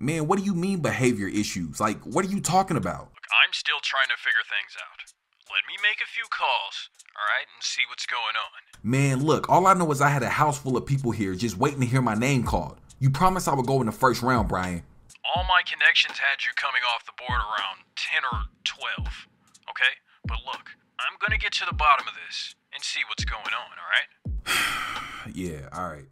Man, what do you mean behavior issues? Like, what are you talking about? Look, I'm still trying to figure things out. Let me make a few calls, alright, and see what's going on. Man, look, all I know is I had a house full of people here just waiting to hear my name called. You promised I would go in the first round, Brian. All my connections had you coming off the board around 10 or 12, okay? But look, I'm gonna get to the bottom of this and see what's going on, alright? Yeah, alright.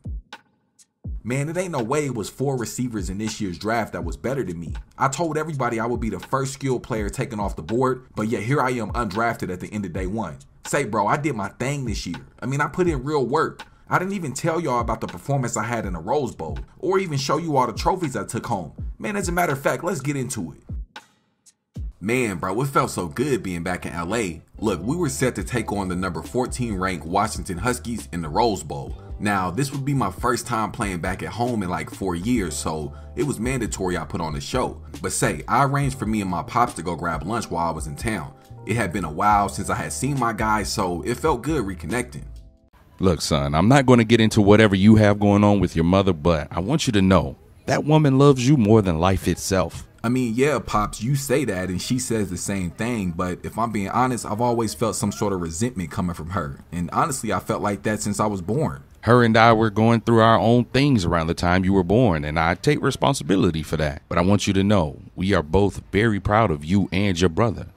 Man, it ain't no way it was 4 receivers in this year's draft that was better than me. I told everybody I would be the first skilled player taken off the board, but yet here I am undrafted at the end of day one. Say, bro, I did my thing this year. I mean, I put in real work. I didn't even tell y'all about the performance I had in the Rose Bowl, or even show you all the trophies I took home. Man, as a matter of fact, let's get into it. Man, bro, it felt so good being back in LA. Look, we were set to take on the number 14 ranked Washington Huskies in the Rose Bowl. Now, this would be my first time playing back at home in like 4 years, so it was mandatory I put on the show. But say, I arranged for me and my pops to go grab lunch while I was in town. It had been a while since I had seen my guys, so it felt good reconnecting. Look, son, I'm not going to get into whatever you have going on with your mother, but I want you to know that woman loves you more than life itself. I mean, yeah, Pops, you say that and she says the same thing, but if I'm being honest, I've always felt some sort of resentment coming from her. And honestly, I felt like that since I was born. Her and I were going through our own things around the time you were born, and I take responsibility for that. But I want you to know, we are both very proud of you and your brother.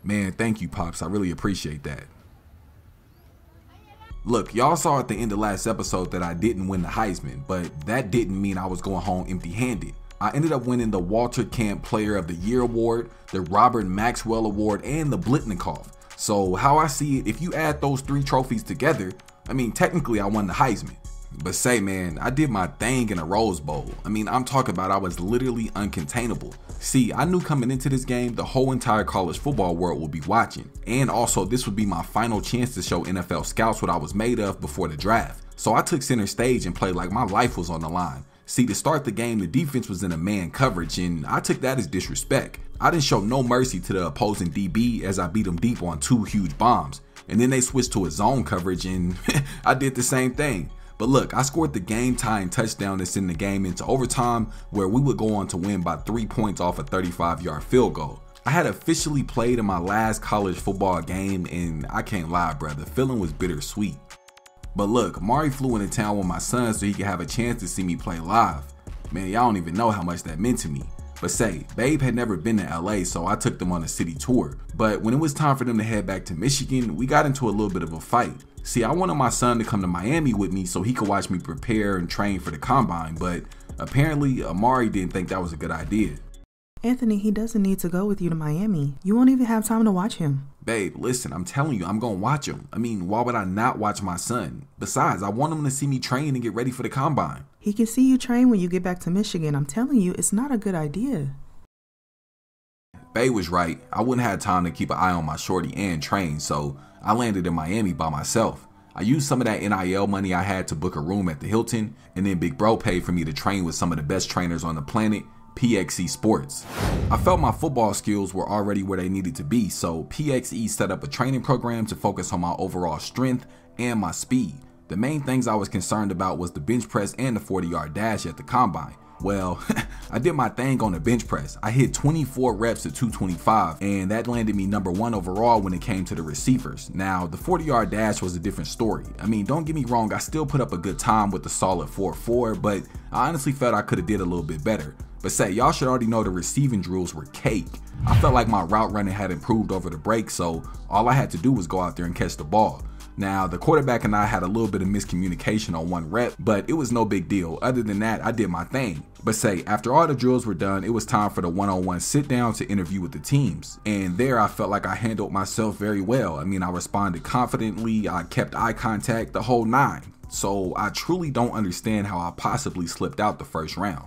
Man, thank you, Pops. I really appreciate that. Look, y'all saw at the end of last episode that I didn't win the Heisman, but that didn't mean I was going home empty-handed. I ended up winning the Walter Camp Player of the Year Award, the Robert Maxwell Award, and the Blitnikoff. So how I see it, if you add those 3 trophies together, I mean, technically I won the Heisman. But say, man, I did my thing in a Rose Bowl. I mean, I'm talking about I was literally uncontainable. See, I knew coming into this game, the whole entire college football world would be watching. And also, this would be my final chance to show NFL scouts what I was made of before the draft. So I took center stage and played like my life was on the line. See, to start the game, the defense was in a man coverage, and I took that as disrespect. I didn't show no mercy to the opposing DB as I beat them deep on 2 huge bombs. And then they switched to a zone coverage, and I did the same thing. But look, I scored the game-tying touchdown to send the game into overtime, where we would go on to win by 3 points off a 35-yard field goal. I had officially played in my last college football game, and I can't lie, bro, the feeling was bittersweet. But look, Mari flew into town with my son so he could have a chance to see me play live. Man, y'all don't even know how much that meant to me. But say, Babe had never been to LA, so I took them on a city tour. But when it was time for them to head back to Michigan, we got into a little bit of a fight. See, I wanted my son to come to Miami with me so he could watch me prepare and train for the combine, but apparently Amari didn't think that was a good idea. Anthony, he doesn't need to go with you to Miami. You won't even have time to watch him. Babe, listen, I'm telling you, I'm gonna watch him. I mean, why would I not watch my son? Besides, I want him to see me train and get ready for the combine. He can see you train when you get back to Michigan. I'm telling you, it's not a good idea. Babe was right. I wouldn't have time to keep an eye on my shorty and train, so I landed in Miami by myself. I used some of that NIL money I had to book a room at the Hilton, and then Big Bro paid for me to train with some of the best trainers on the planet, PXE Sports. I felt my football skills were already where they needed to be, so PXE set up a training program to focus on my overall strength and my speed. The main things I was concerned about was the bench press and the 40-yard dash at the combine. Well, I did my thing on the bench press. I hit 24 reps at 225, and that landed me number 1 overall when it came to the receivers. Now, the 40-yard dash was a different story. I mean, don't get me wrong, I still put up a good time with the solid 4.4, but I honestly felt I could have did a little bit better. But say, y'all should already know the receiving drills were cake. I felt like my route running had improved over the break, so all I had to do was go out there and catch the ball. Now, the quarterback and I had a little bit of miscommunication on 1 rep, but it was no big deal. Other than that, I did my thing. But say, after all the drills were done, it was time for the one-on-one sit-down to interview with the teams. And there I felt like I handled myself very well. I mean, I responded confidently, I kept eye contact, the whole 9. So I truly don't understand how I possibly slipped out the first round.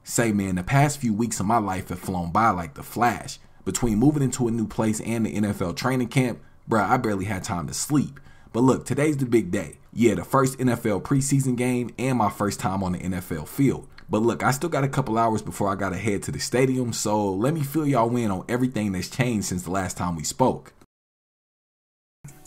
Say, man, the past few weeks of my life have flown by like the flash. Between moving into a new place and the NFL training camp, bruh, I barely had time to sleep. But look, today's the big day. Yeah, the first NFL preseason game and my first time on the NFL field. But look, I still got a couple hours before I gotta head to the stadium, so let me fill y'all in on everything that's changed since the last time we spoke.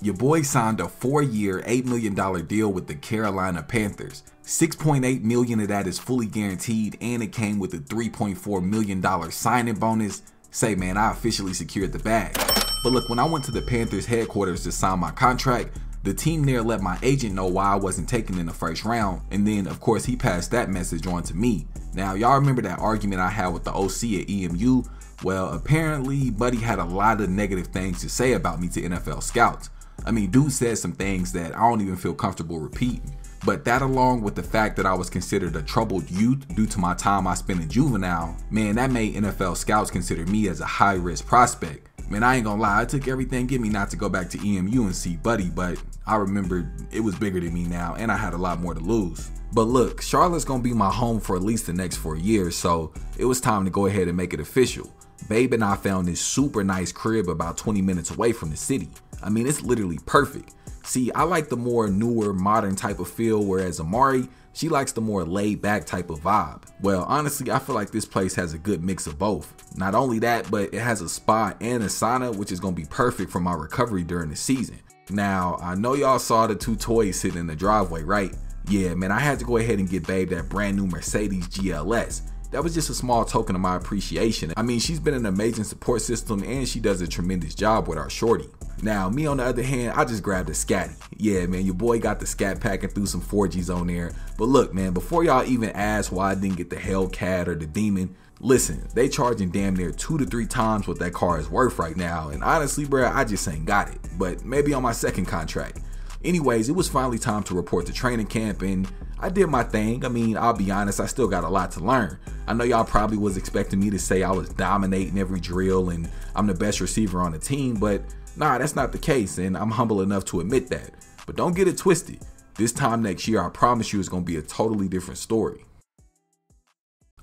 Your boy signed a 4-year, $8 million deal with the Carolina Panthers. $6.8 million of that is fully guaranteed, and it came with a $3.4 million signing bonus. Say, man, I officially secured the bag. But look, when I went to the Panthers headquarters to sign my contract, the team there let my agent know why I wasn't taken in the first round, and then of course he passed that message on to me. Now, y'all remember that argument I had with the OC at EMU? Well, apparently Buddy had a lot of negative things to say about me to NFL scouts. I mean, dude said some things that I don't even feel comfortable repeating. But that, along with the fact that I was considered a troubled youth due to my time I spent in juvenile, man, that made NFL scouts consider me as a high-risk prospect. Man, I ain't gonna lie, it took everything in me not to go back to EMU and see Buddy, but I remembered it was bigger than me now, and I had a lot more to lose. But look, Charlotte's gonna be my home for at least the next 4 years, so it was time to go ahead and make it official. Babe and I found this super nice crib about 20 minutes away from the city. I mean, it's literally perfect. See, I like the more newer, modern type of feel, whereas Amari, she likes the more laid back type of vibe. Well, honestly, I feel like this place has a good mix of both. Not only that, but it has a spa and a sauna, which is gonna be perfect for my recovery during the season. Now, I know y'all saw the 2 toys sitting in the driveway, right? Yeah, man, I had to go ahead and get Babe that brand new Mercedes GLS. That was just a small token of my appreciation. I mean, she's been an amazing support system, and she does a tremendous job with our shorty. Now, me on the other hand, I just grabbed a scatty. Yeah, man, your boy got the scat pack and threw some 4Gs on there. But look, man, before y'all even ask why I didn't get the Hellcat or the Demon, listen, they charging damn near 2 to 3 times what that car is worth right now. And honestly, bruh, I just ain't got it. But maybe on my second contract. Anyways, it was finally time to report to training camp, and I did my thing. I mean, I'll be honest, I still got a lot to learn. I know y'all probably was expecting me to say I was dominating every drill and I'm the best receiver on the team, but nah, that's not the case, and I'm humble enough to admit that. But don't get it twisted. This time next year, I promise you it's going to be a totally different story.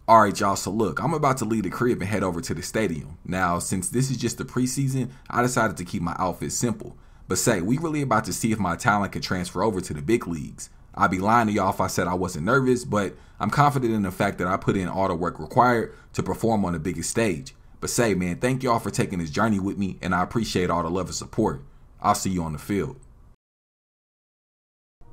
Alright y'all, so look, I'm about to leave the crib and head over to the stadium. Now, since this is just the preseason, I decided to keep my outfit simple. But say, we really about to see if my talent can transfer over to the big leagues. I'd be lying to y'all if I said I wasn't nervous, but I'm confident in the fact that I put in all the work required to perform on the biggest stage. But say, man, thank y'all for taking this journey with me, and I appreciate all the love and support. I'll see you on the field.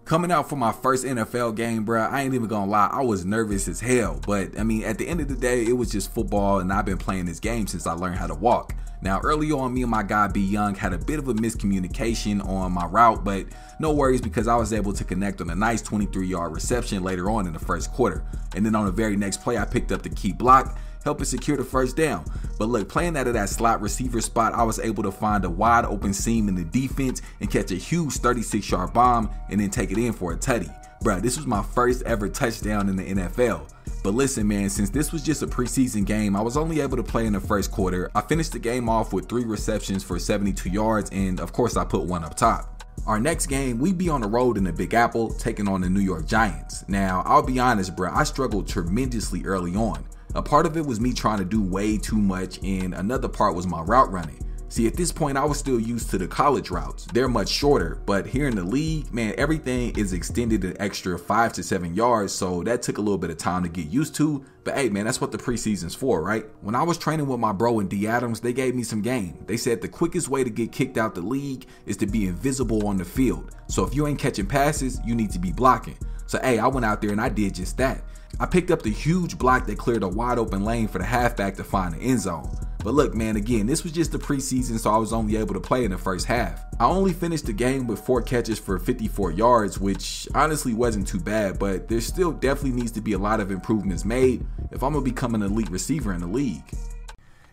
Coming out for my first NFL game, bruh, I ain't even gonna lie, I was nervous as hell. But, I mean, at the end of the day, it was just football, and I've been playing this game since I learned how to walk. Now, early on, me and my guy B Young had a bit of a miscommunication on my route, but no worries because I was able to connect on a nice 23-yard reception later on in the first quarter. And then on the very next play, I picked up the key block, helping secure the first down. But look, playing out of that slot receiver spot, I was able to find a wide open seam in the defense and catch a huge 36-yard bomb and then take it in for a tutty. Bruh, this was my first ever touchdown in the NFL. But listen, man, since this was just a preseason game, I was only able to play in the first quarter. I finished the game off with 3 receptions for 72 yards, and of course I put 1 up top. Our next game, we be on the road in the Big Apple, taking on the New York Giants. Now, I'll be honest, bro, I struggled tremendously early on. A part of it was me trying to do way too much, and another part was my route running. See, at this point, I was still used to the college routes. They're much shorter, but here in the league, man, everything is extended an extra 5 to 7 yards, so that took a little bit of time to get used to. But hey, man, that's what the preseason's for, right? When I was training with my bro and D Adams, they gave me some game. They said the quickest way to get kicked out the league is to be invisible on the field. So if you ain't catching passes, you need to be blocking. So hey, I went out there and I did just that. I picked up the huge block that cleared a wide open lane for the halfback to find the end zone. But look, man, again, this was just the preseason, so I was only able to play in the first half. I only finished the game with 4 catches for 54 yards, which honestly wasn't too bad, but there still definitely needs to be a lot of improvements made if I'm gonna become an elite receiver in the league.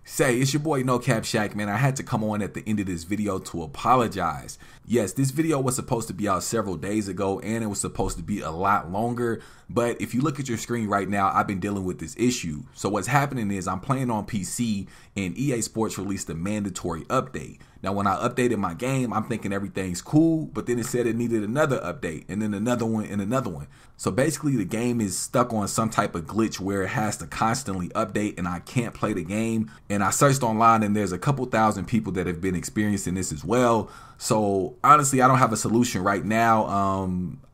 Say, it's your boy No Cap Shaq, man. I had to come on at the end of this video to apologize. Yes, this video was supposed to be out several days ago and it was supposed to be a lot longer, but if you look at your screen right now, I've been dealing with this issue. So what's happening is I'm playing on PC and EA Sports released a mandatory update. Now, when I updated my game, I'm thinking everything's cool, but then it said it needed another update and then another one and another one. So basically the game is stuck on some type of glitch where it has to constantly update and I can't play the game. And I searched online and there's a couple thousand people that have been experiencing this as well. So honestly, I don't have a solution right now.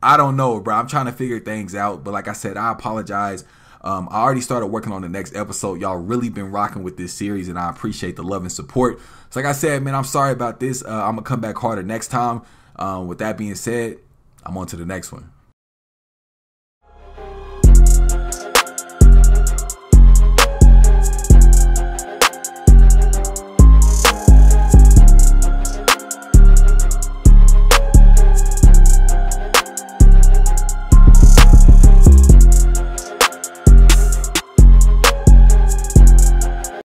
I don't know, bro. I'm trying to figure things out. But like I said, I apologize. I already started working on the next episode. Y'all really been rocking with this series, and I appreciate the love and support. So like I said, man, I'm sorry about this. I'm going to come back harder next time. With that being said, I'm on to the next one.